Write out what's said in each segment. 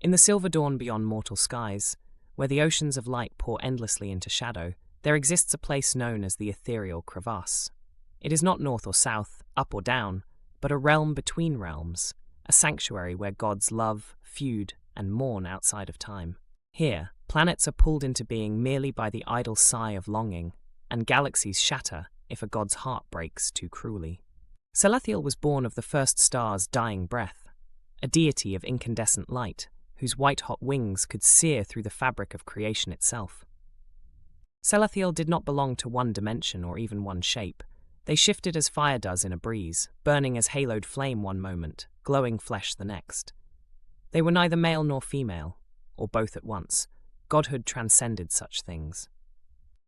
In the silver dawn beyond mortal skies, where the oceans of light pour endlessly into shadow, there exists a place known as the Ethereal Crevasse. It is not north or south, up or down, but a realm between realms, a sanctuary where gods love, feud, and mourn outside of time. Here, planets are pulled into being merely by the idle sigh of longing, and galaxies shatter if a god's heart breaks too cruelly. Salathiel was born of the first star's dying breath, a deity of incandescent light, whose white-hot wings could sear through the fabric of creation itself. Salathiel did not belong to one dimension or even one shape. They shifted as fire does in a breeze, burning as haloed flame one moment, glowing flesh the next. They were neither male nor female, or both at once. Godhood transcended such things.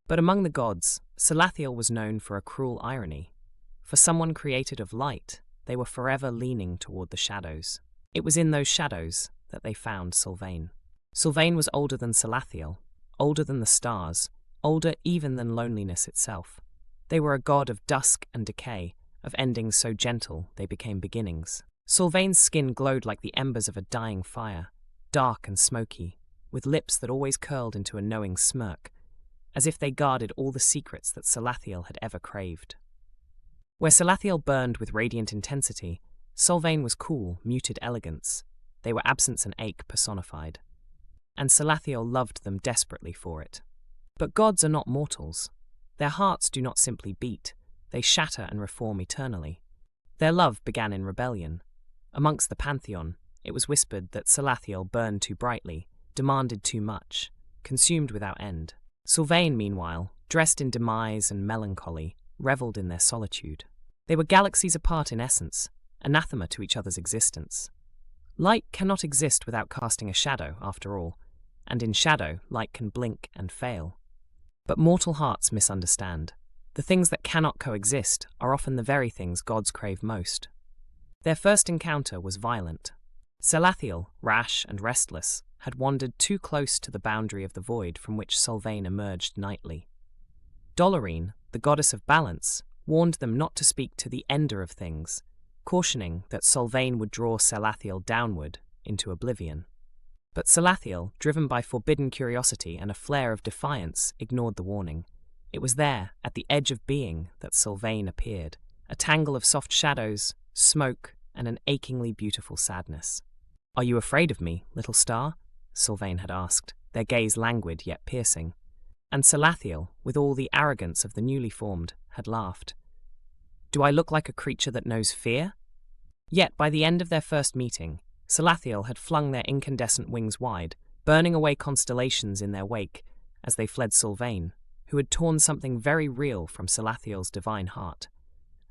But among the gods, Salathiel was known for a cruel irony. For someone created of light, they were forever leaning toward the shadows. It was in those shadows that they found Sylvain. Sylvain was older than Salathiel, older than the stars, older even than loneliness itself. They were a god of dusk and decay, of endings so gentle they became beginnings. Sylvain's skin glowed like the embers of a dying fire, dark and smoky, with lips that always curled into a knowing smirk, as if they guarded all the secrets that Salathiel had ever craved. Where Salathiel burned with radiant intensity, Sylvain was cool, muted elegance. They were absence and ache personified. And Salathiel loved them desperately for it. But gods are not mortals. Their hearts do not simply beat, they shatter and reform eternally. Their love began in rebellion. Amongst the pantheon, it was whispered that Salathiel burned too brightly, demanded too much, consumed without end. Sylvain, meanwhile, dressed in demise and melancholy, revelled in their solitude. They were galaxies apart in essence, anathema to each other's existence. Light cannot exist without casting a shadow, after all, and in shadow, light can blink and fail. But mortal hearts misunderstand. The things that cannot coexist are often the very things gods crave most. Their first encounter was violent. Salathiel, rash and restless, had wandered too close to the boundary of the void from which Sylvain emerged nightly. Dolorine, the goddess of balance, warned them not to speak to the ender of things, cautioning that Sylvain would draw Salathiel downward into oblivion. But Salathiel, driven by forbidden curiosity and a flare of defiance, ignored the warning. It was there, at the edge of being, that Sylvain appeared, a tangle of soft shadows, smoke, and an achingly beautiful sadness. "Are you afraid of me, little star?" Sylvain had asked, their gaze languid yet piercing. And Salathiel, with all the arrogance of the newly formed, had laughed. "Do I look like a creature that knows fear?" Yet, by the end of their first meeting, Salathiel had flung their incandescent wings wide, burning away constellations in their wake as they fled Sylvain, who had torn something very real from Salathiel's divine heart,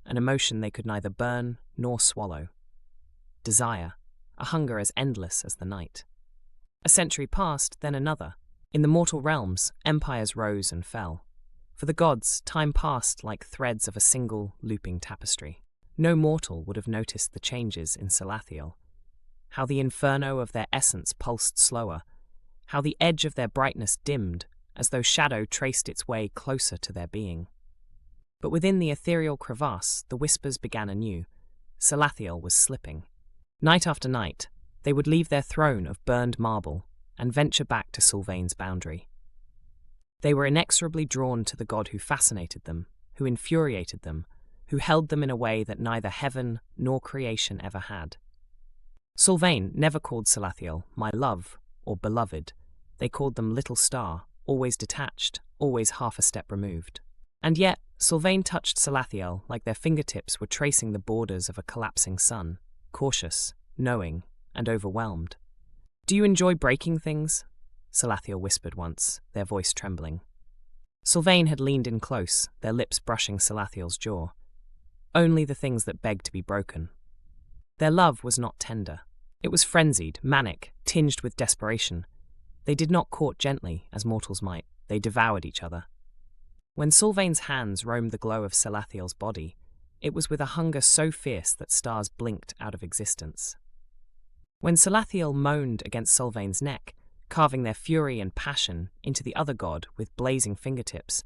an emotion they could neither burn nor swallow. Desire, a hunger as endless as the night. A century passed, then another. In the mortal realms, empires rose and fell. For the gods, time passed like threads of a single, looping tapestry. No mortal would have noticed the changes in Salathiel. How the inferno of their essence pulsed slower, how the edge of their brightness dimmed, as though shadow traced its way closer to their being. But within the ethereal crevasse, the whispers began anew. Salathiel was slipping. Night after night, they would leave their throne of burned marble and venture back to Sylvain's boundary. They were inexorably drawn to the god who fascinated them, who infuriated them, who held them in a way that neither heaven nor creation ever had. Sylvain never called Salathiel my love or beloved. They called them little star, always detached, always half a step removed. And yet, Sylvain touched Salathiel like their fingertips were tracing the borders of a collapsing sun, cautious, knowing, and overwhelmed. "Do you enjoy breaking things?" Salathiel whispered once, their voice trembling. Sylvain had leaned in close, their lips brushing Salathiel's jaw. Only the things that begged to be broken. Their love was not tender. It was frenzied, manic, tinged with desperation. They did not court gently, as mortals might. They devoured each other. When Sylvain's hands roamed the glow of Salathiel's body, it was with a hunger so fierce that stars blinked out of existence. When Salathiel moaned against Sylvain's neck, carving their fury and passion into the other god with blazing fingertips,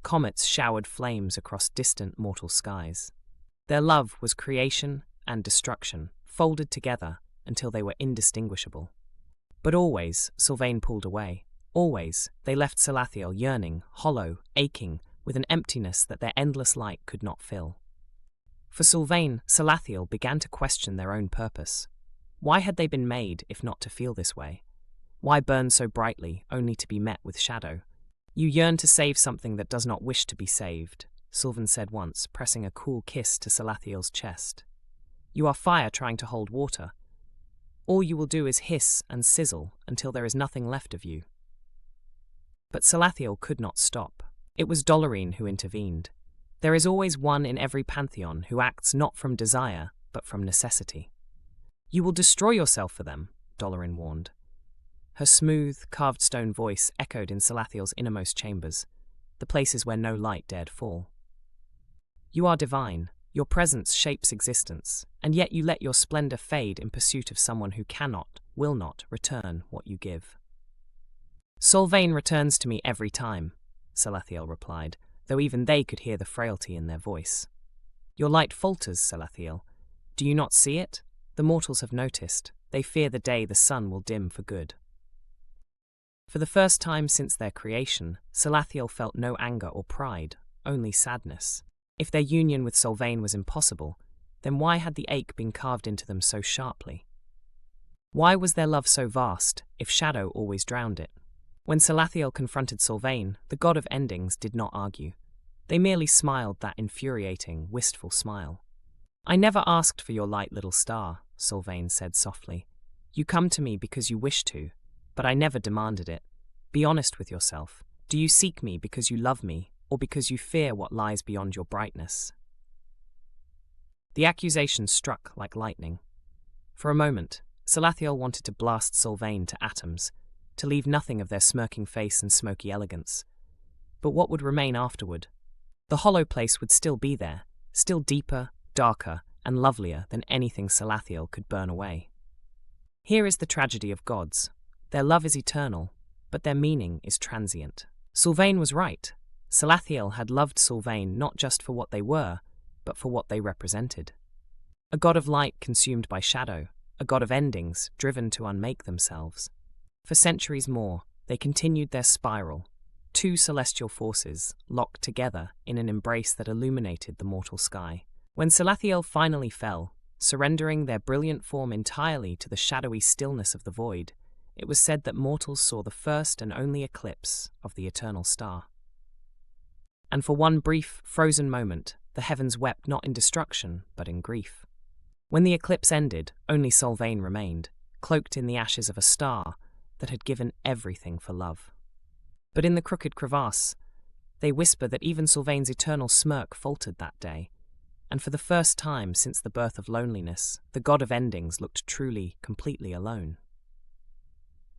comets showered flames across distant mortal skies. Their love was creation and destruction, folded together until they were indistinguishable. But always, Sylvain pulled away. Always, they left Salathiel yearning, hollow, aching, with an emptiness that their endless light could not fill. For Sylvain, Salathiel began to question their own purpose. Why had they been made, if not to feel this way? Why burn so brightly, only to be met with shadow? You yearn to save something that does not wish to be saved, Sylvain said once, pressing a cool kiss to Salathiel's chest. You are fire trying to hold water. All you will do is hiss and sizzle until there is nothing left of you. But Salathiel could not stop. It was Dolorine who intervened. There is always one in every pantheon who acts not from desire, but from necessity. You will destroy yourself for them, Dolorine warned. Her smooth, carved stone voice echoed in Salathiel's innermost chambers, the places where no light dared fall. You are divine, your presence shapes existence, and yet you let your splendor fade in pursuit of someone who cannot, will not, return what you give. Sylvain returns to me every time, Salathiel replied, though even they could hear the frailty in their voice. Your light falters, Salathiel. Do you not see it? The mortals have noticed. They fear the day the sun will dim for good. For the first time since their creation, Salathiel felt no anger or pride, only sadness. If their union with Sylvain was impossible, then why had the ache been carved into them so sharply? Why was their love so vast, if shadow always drowned it? When Salathiel confronted Sylvain, the god of endings did not argue. They merely smiled that infuriating, wistful smile. I never asked for your light little star, Sylvain said softly. You come to me because you wish to, but I never demanded it. Be honest with yourself. Do you seek me because you love me, or because you fear what lies beyond your brightness? The accusation struck like lightning. For a moment, Salathiel wanted to blast Sylvain to atoms, to leave nothing of their smirking face and smoky elegance. But what would remain afterward? The hollow place would still be there, still deeper, darker, and lovelier than anything Salathiel could burn away. Here is the tragedy of gods. Their love is eternal, but their meaning is transient. Sylvain was right. Salathiel had loved Sylvain not just for what they were, but for what they represented. A god of light consumed by shadow, a god of endings driven to unmake themselves. For centuries more, they continued their spiral, two celestial forces locked together in an embrace that illuminated the mortal sky. When Salathiel finally fell, surrendering their brilliant form entirely to the shadowy stillness of the void, it was said that mortals saw the first and only eclipse of the eternal star. And for one brief, frozen moment, the heavens wept not in destruction, but in grief. When the eclipse ended, only Sylvain remained, cloaked in the ashes of a star that had given everything for love. But in the crooked crevasse, they whisper that even Sylvain's eternal smirk faltered that day, and for the first time since the birth of loneliness, the god of endings looked truly, completely alone.